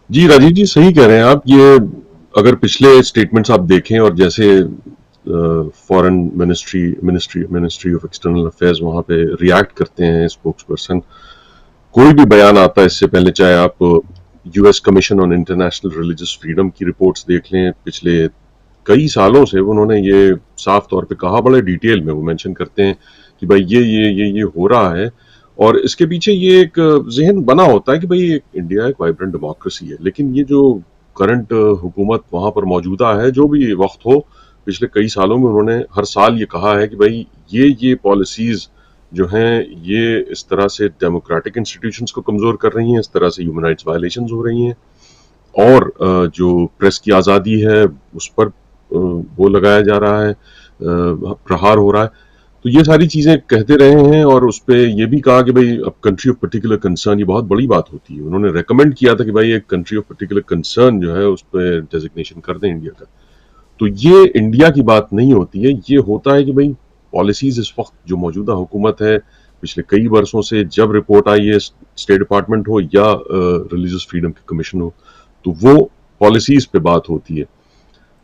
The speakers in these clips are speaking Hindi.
जी, राजीव जी सही कह रहे हैं आप। ये अगर पिछले स्टेटमेंट्स आप देखें और जैसे foreign ministry of external affairs वहाँ पे रिएक्ट करते हैं स्पोक्स पर्सन, कोई भी बयान आता है इससे पहले, चाहे आप US commission on international religious freedom की रिपोर्ट्स देख लें, पिछले कई सालों से उन्होंने ये साफ तौर पे कहा, बड़े डिटेल में वो मेंशन करते हैं कि भाई ये हो रहा है। और इसके पीछे ये एक ज़हन बना होता है कि भाई इंडिया एक वाइब्रेंट डेमोक्रेसी है, लेकिन ये जो करंट हुकूमत वहाँ पर मौजूदा है, जो भी वक्त हो, पिछले कई सालों में उन्होंने हर साल ये कहा है कि भाई ये पॉलिसीज़ जो हैं, ये इस तरह से डेमोक्रेटिक इंस्टीट्यूशंस को कमज़ोर कर रही हैं, इस तरह से ह्यूमन राइट्स वायलेशंस हो रही हैं, और जो प्रेस की आज़ादी है उस पर वो लगाया जा रहा है, प्रहार हो रहा है। तो ये सारी चीज़ें कहते रहे हैं, और उस पे ये भी कहा कि भाई अब कंट्री ऑफ पर्टिकुलर कंसर्न, ये बहुत बड़ी बात होती है। उन्होंने रेकमेंड किया था कि भाई एक कंट्री ऑफ पर्टिकुलर कंसर्न जो है उस पे डेजिग्नेशन कर दें इंडिया का। तो ये इंडिया की बात नहीं होती है, ये होता है कि भाई पॉलिसीज़ इस वक़्त जो मौजूदा हुकूमत है, पिछले कई वर्षों से जब रिपोर्ट आई है, स्टेट डिपार्टमेंट हो या रिलीजियस फ्रीडम के कमीशन हो, तो वो पॉलिसीज़ पे बात होती है।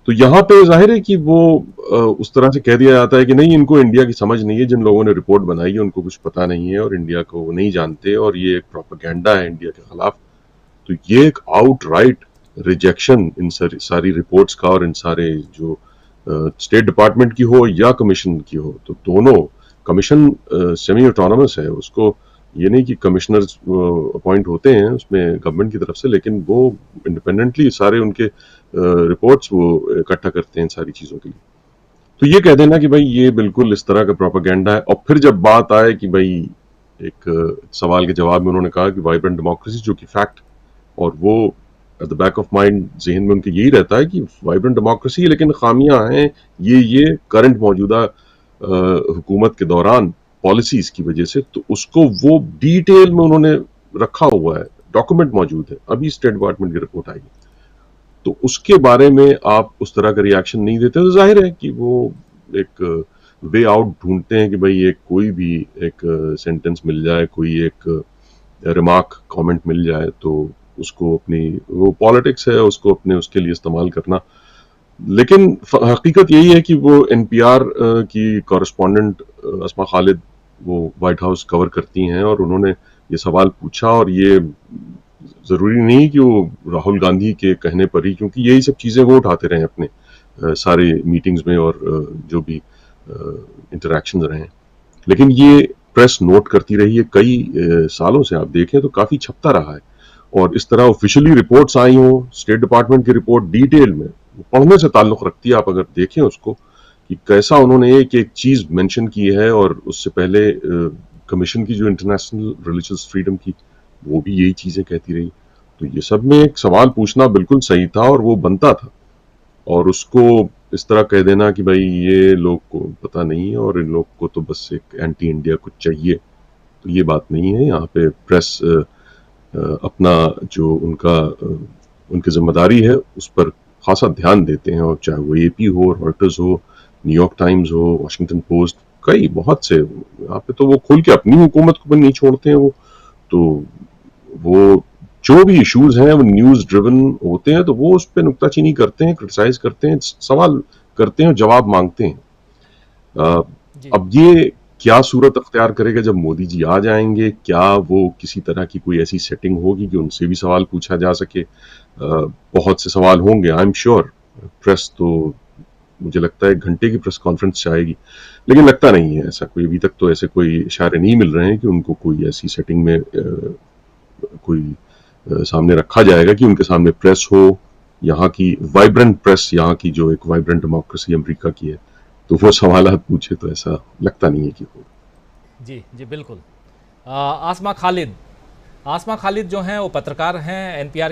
तो यहाँ पे ज़ाहिर है कि वो उस तरह से कह दिया जाता है कि नहीं, इनको इंडिया की समझ नहीं है, जिन लोगों ने रिपोर्ट बनाई है उनको कुछ पता नहीं है और इंडिया को वो नहीं जानते, और ये एक प्रोपेगेंडा है इंडिया के खिलाफ। तो ये एक आउटराइट रिजेक्शन इन सारी रिपोर्ट्स का, और इन सारे जो स्टेट डिपार्टमेंट की हो या कमीशन की हो, तो दोनों, कमीशन सेमी ऑटोनमस है, उसको ये नहीं कि कमिश्नर्स अपॉइंट होते हैं उसमें गवर्नमेंट की तरफ से, लेकिन वो इंडिपेंडेंटली सारे उनके रिपोर्ट्स वो इकट्ठा करते हैं इन सारी चीज़ों के लिए। तो ये कह देना कि भाई ये बिल्कुल इस तरह का प्रोपेगेंडा है, और फिर जब बात आए कि भाई एक सवाल के जवाब में उन्होंने कहा कि वाइब्रेंट डेमोक्रेसी, जो कि फैक्ट, और वो at the back of mind ज़हन में उनके यही रहता है कि वाइब्रेंट डेमोक्रेसी है, लेकिन खामियां हैं ये करंट मौजूदा हुकूमत के दौरान पॉलिसीज की वजह से। तो उसको वो डिटेल में उन्होंने रखा हुआ है, डॉक्यूमेंट मौजूद है, अभी स्टेट डिपार्टमेंट की रिपोर्ट आई। तो उसके बारे में आप उस तरह का रिएक्शन नहीं देते, तो जाहिर है कि वो एक वे आउट ढूंढते हैं कि भाई एक कोई भी एक सेंटेंस मिल जाए, कोई एक रिमार्क कमेंट मिल जाए, तो उसको अपनी, वो पॉलिटिक्स है, उसको अपने उसके लिए इस्तेमाल करना। लेकिन हकीकत यही है कि वो एनपीआर की कॉरेस्पॉन्डेंट अस्मा खालिद वो वाइट हाउस कवर करती हैं, और उन्होंने ये सवाल पूछा, और ये ज़रूरी नहीं कि वो राहुल गांधी के कहने पर ही, क्योंकि यही सब चीज़ें वो उठाते रहे अपने सारे मीटिंग्स में, और जो भी इंटरेक्शन रहे हैं। लेकिन ये प्रेस नोट करती रही है कई सालों से, आप देखें तो काफ़ी छपता रहा है, और इस तरह ऑफिशियली रिपोर्ट्स आई हो, स्टेट डिपार्टमेंट की रिपोर्ट डिटेल में पढ़ने से ताल्लुक़ रखती है। आप अगर देखें उसको कि कैसा उन्होंने एक एक चीज़ मेंशन की है, और उससे पहले कमीशन की जो इंटरनेशनल रिलीजियस फ्रीडम की, वो भी यही चीज़ें कहती रही। तो ये सब में एक सवाल पूछना बिल्कुल सही था, और वो बनता था, और उसको इस तरह कह देना कि भाई ये लोग को पता नहीं है और इन लोग को तो बस एक एंटी इंडिया कुछ चाहिए, तो ये बात नहीं है। यहाँ पे प्रेस अपना जो उनकी जिम्मेदारी है उस पर खासा ध्यान देते हैं, और चाहे वो एपी हो, रॉयटर्स हो, न्यूयॉर्क टाइम्स हो, वाशिंगटन पोस्ट, कई बहुत से, यहाँ पे तो वो खुल के अपनी हुकूमत को भी नहीं छोड़ते हैं। तो वो जो भी इश्यूज हैं वो न्यूज़ ड्रिवन होते हैं, तो वो उस पे नुक्ताचीनी करते हैं, क्रिटिसाइज करते हैं, सवाल करते हैं और जवाब मांगते हैं। अ, जी। अब ये क्या सूरत अख्तियार करेगा जब मोदी जी आ जाएंगे, क्या वो किसी तरह की कोई ऐसी सेटिंग होगी कि उनसे भी सवाल पूछा जा सके? बहुत से सवाल होंगे, आई एम श्योर। प्रेस तो, मुझे लगता है, 1 घंटे की प्रेस कॉन्फ्रेंस चाहेगी, लेकिन लगता नहीं है ऐसा कोई, अभी तक तो ऐसे कोई इशारे नहीं मिल रहे हैं कि उनको कोई ऐसी सेटिंग में कोई सामने रखा जाएगा कि उनके सामने प्रेस हो, यहाँ की वाइब्रेंट प्रेस, यहाँ की जो एक वाइब्रेंट डेमोक्रेसी अमेरिका की है, तो वो सवाल पूछे, तो ऐसा लगता नहीं है कि हो। जी, जी, बिल्कुल। आसमा खालिद जो हैं वो पत्रकार हैं, एनपीआर